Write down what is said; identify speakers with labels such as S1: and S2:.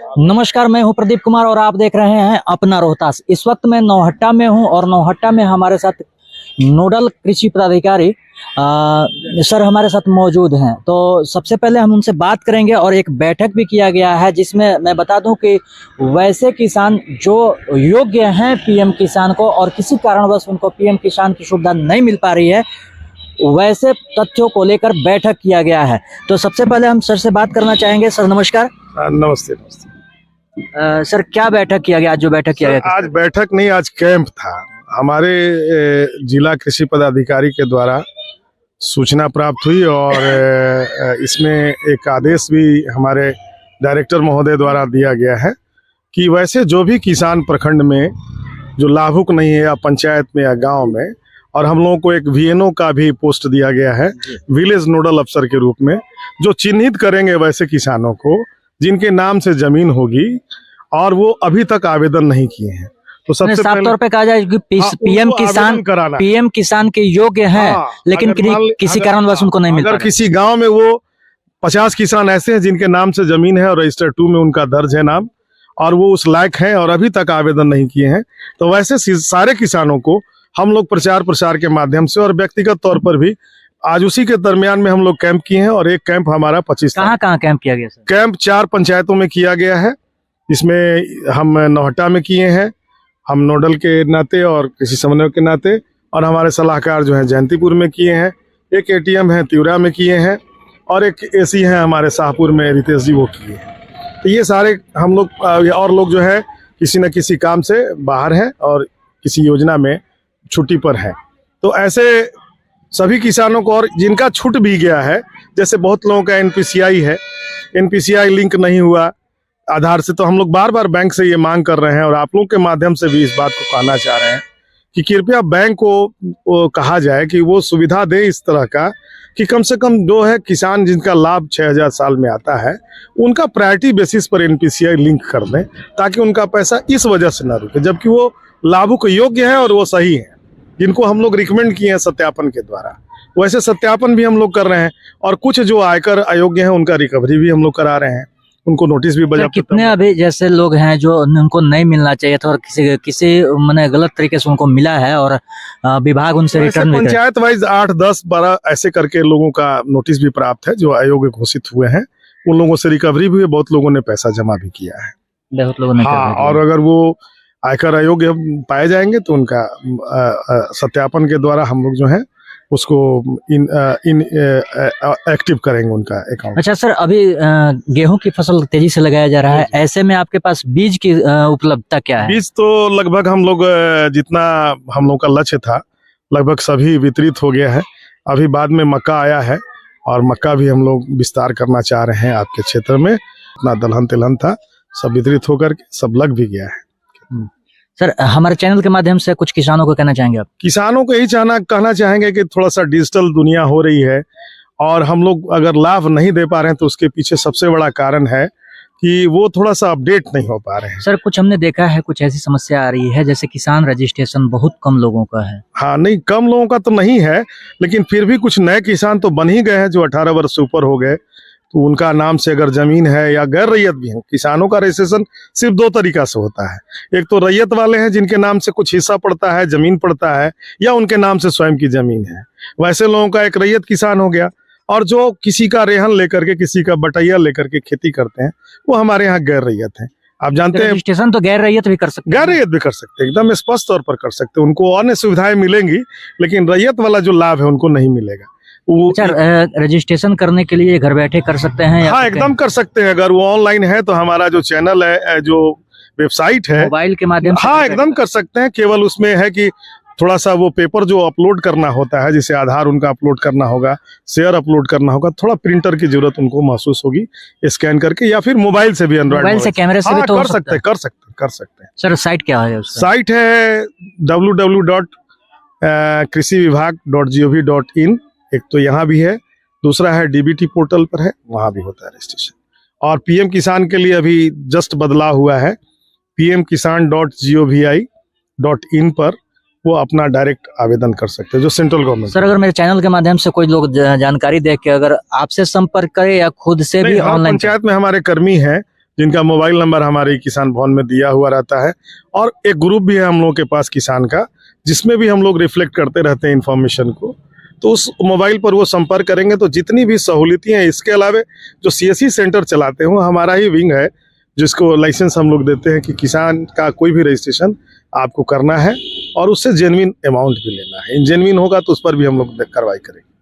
S1: नमस्कार, मैं हूं प्रदीप कुमार और आप देख रहे हैं अपना रोहतास। इस वक्त मैं नौहट्टा में हूं और नौहट्टा में हमारे साथ नोडल कृषि पदाधिकारी सर हमारे साथ मौजूद हैं। तो सबसे पहले हम उनसे बात करेंगे और एक बैठक भी किया गया है जिसमें मैं बता दूं कि वैसे किसान जो योग्य हैं पीएम किसान को और किसी कारणवश उनको पीएम किसान की सुविधा नहीं मिल पा रही है, वैसे तथ्यों को लेकर बैठक किया गया है। तो सबसे पहले हम सर से बात करना चाहेंगे। सर नमस्कार।
S2: नमस्ते नमस्ते।
S1: सर क्या बैठक किया गया? आज जो बैठक किया गया,
S2: आज बैठक नहीं, आज कैंप था। हमारे जिला कृषि पदाधिकारी के द्वारा सूचना प्राप्त हुई और इसमें एक आदेश भी हमारे डायरेक्टर महोदय द्वारा दिया गया है कि वैसे जो भी किसान प्रखंड में जो लाभुक नहीं है या पंचायत में या गांव में, और हम लोगों को एक वीएनओ का भी पोस्ट दिया गया है विलेज नोडल अफसर के रूप में, जो चिन्हित करेंगे वैसे किसानों को जिनके नाम से जमीन होगी और वो अभी तक आवेदन नहीं किए हैं। तो सबसे साफ तौर पे
S1: कहा जाए कि पीएम किसान के योग्य हैं, लेकिन किसी कारणवश उनको नहीं मिलता।
S2: अगर किसी गांव में वो 50 किसान ऐसे हैं जिनके नाम से जमीन है और रजिस्टर 2 में उनका दर्ज है नाम और वो उस लायक है और अभी तक आवेदन नहीं किए हैं, तो वैसे सारे किसानों को हम लोग प्रचार प्रसार के माध्यम से और व्यक्तिगत तौर पर भी आज उसी के दरमियान में हम लोग कैंप किए हैं। और एक कैंप हमारा 25
S1: कहाँ कैंप किया गया सर?
S2: कैंप 4 पंचायतों में किया गया है। इसमें हम नौहट्टा में किए हैं, हम नोडल के नाते और कृषि समन्वय के नाते, और हमारे सलाहकार जो हैं जयंतीपुर में किए हैं, एक एटीएम है तिवरा में किए हैं और एक एसी है हमारे शाहपुर में रितेश जी, वो किए हैं। तो ये सारे हम लोग और लोग जो है किसी न किसी काम से बाहर हैं और किसी योजना में छुट्टी पर है। तो ऐसे सभी किसानों को, और जिनका छूट भी गया है, जैसे बहुत लोगों का एनपीसीआई है, एनपीसीआई लिंक नहीं हुआ आधार से, तो हम लोग बार बार बैंक से ये मांग कर रहे हैं और आप लोगों के माध्यम से भी इस बात को कहना चाह रहे हैं कि कृपया बैंक को कहा जाए कि वो सुविधा दे इस तरह का कि कम से कम जो है किसान जिनका लाभ 6000 साल में आता है उनका प्रायोरिटी बेसिस पर एनपीसीआई लिंक कर दें, ताकि उनका पैसा इस वजह से न रुके, जबकि वो लाभुक योग्य है और वो सही है, जिनको हम लोग रिकमेंड किए हैं सत्यापन के द्वारा। वैसे सत्यापन भी हम लोग कर रहे हैं और कुछ जो आयकर अयोग्य हैं उनका रिकवरी भी हम लोग करा रहे हैं, उनको नोटिस भी बजा।
S1: कितने अभी जैसे लोग हैं जो उनको नहीं मिलना चाहिए था और किसी मैंने गलत तरीके से उनको मिला है और विभाग उनसे रिटर्न भी
S2: पंचायत वाइज 8, 10, 12 ऐसे करके लोगों का नोटिस भी प्राप्त है जो अयोग्य घोषित हुए हैं। उन लोगों से रिकवरी भी, बहुत लोगों ने पैसा जमा भी किया है,
S1: बहुत लोगों ने।
S2: हाँ, और अगर वो आयकर अयोग्य पाए जाएंगे तो उनका सत्यापन के द्वारा हम लोग जो है उसको एक्टिव करेंगे उनका अकाउंट।
S1: अच्छा सर, अभी गेहूं की फसल तेजी से लगाया जा रहा है, ऐसे में आपके पास बीज की उपलब्धता क्या है?
S2: बीज तो लगभग हम लोग जितना हम लोग का लक्ष्य था लगभग सभी वितरित हो गया है। अभी बाद में मक्का आया है और मक्का भी हम लोग विस्तार करना चाह रहे हैं आपके क्षेत्र में। अपना दलहन तिलहन था, सब वितरित होकर के सब लग भी गया है।
S1: सर हमारे चैनल के माध्यम से कुछ किसानों को कहना चाहेंगे आप?
S2: किसानों को यही कहना चाहेंगे कि थोड़ा सा डिजिटल दुनिया हो रही है और हम लोग अगर लाभ नहीं दे पा रहे हैं तो उसके पीछे सबसे बड़ा कारण है कि वो थोड़ा सा अपडेट नहीं हो पा रहे हैं।
S1: सर कुछ हमने देखा है, कुछ ऐसी समस्या आ रही है जैसे किसान रजिस्ट्रेशन बहुत कम लोगों का है।
S2: हाँ, नहीं कम लोगों का तो नहीं है, लेकिन फिर भी कुछ नए किसान तो बन ही गए हैं जो 18 वर्ष से ऊपर हो गए, तो उनका नाम से अगर जमीन है या गैर रैयत भी है। किसानों का रजिस्ट्रेशन सिर्फ 2 तरीका से होता है, एक तो रैयत वाले हैं जिनके नाम से कुछ हिस्सा पड़ता है, जमीन पड़ता है, या उनके नाम से स्वयं की जमीन है, वैसे लोगों का एक रैयत किसान हो गया। और जो किसी का रेहन लेकर के, किसी का बटैया लेकर के खेती करते हैं, वो हमारे यहाँ गैर रैयत है। आप जानते हैं
S1: रजिस्ट्रेशन तो गैर रैयत भी कर सकते हैं,
S2: गैर रैयत भी कर सकते हैं, एकदम स्पष्ट तौर पर कर सकते हैं। उनको अन्य सुविधाएं मिलेंगी, लेकिन रैयत वाला जो लाभ है उनको नहीं मिलेगा।
S1: अच्छा, रजिस्ट्रेशन करने के लिए घर बैठे कर सकते हैं?
S2: हाँ, एकदम कर सकते हैं। अगर वो ऑनलाइन है तो हमारा जो चैनल है, जो वेबसाइट है,
S1: मोबाइल के माध्यम से,
S2: हाँ एकदम कर सकते हैं। केवल उसमें है कि थोड़ा सा वो पेपर जो अपलोड करना होता है, जैसे आधार उनका अपलोड करना होगा, शेयर अपलोड करना होगा, थोड़ा प्रिंटर की जरूरत उनको महसूस होगी, स्कैन करके, या फिर मोबाइल से भी, एंड्रॉइड
S1: मोबाइल से, कैमरे से भी तो
S2: कर सकते हैं।
S1: सर साइट क्या है उसका?
S2: साइट है www.कृषिविभाग.gov.in। एक तो यहाँ भी है, दूसरा है डीबीटी पोर्टल पर है, वहाँ भी होता है रजिस्ट्रेशन। और पीएम किसान के लिए अभी जस्ट बदलाव हुआ है, pmkisan.gov.in पर वो अपना डायरेक्ट आवेदन कर सकते हैं, जो सेंट्रल गवर्नमेंट।
S1: सर अगर मेरे चैनल के माध्यम से कोई लोग जानकारी देख के अगर आपसे संपर्क करे या खुद से भी ऑनलाइन,
S2: पंचायत में हमारे कर्मी हैं जिनका मोबाइल नंबर हमारे किसान भवन में दिया हुआ रहता है। और एक ग्रुप भी है हम लोगों के पास किसान का, जिसमें भी हम लोग रिफ्लेक्ट करते रहते हैं इन्फॉर्मेशन को। तो उस मोबाइल पर वो संपर्क करेंगे तो जितनी भी सहूलियतें हैं, इसके अलावा जो CSC सेंटर चलाते हैं वो हमारा ही विंग है, जिसको लाइसेंस हम लोग देते हैं कि किसान का कोई भी रजिस्ट्रेशन आपको करना है और उससे जेन्युइन अमाउंट भी लेना है। जेन्युइन होगा तो उस पर भी हम लोग कार्रवाई करेंगे।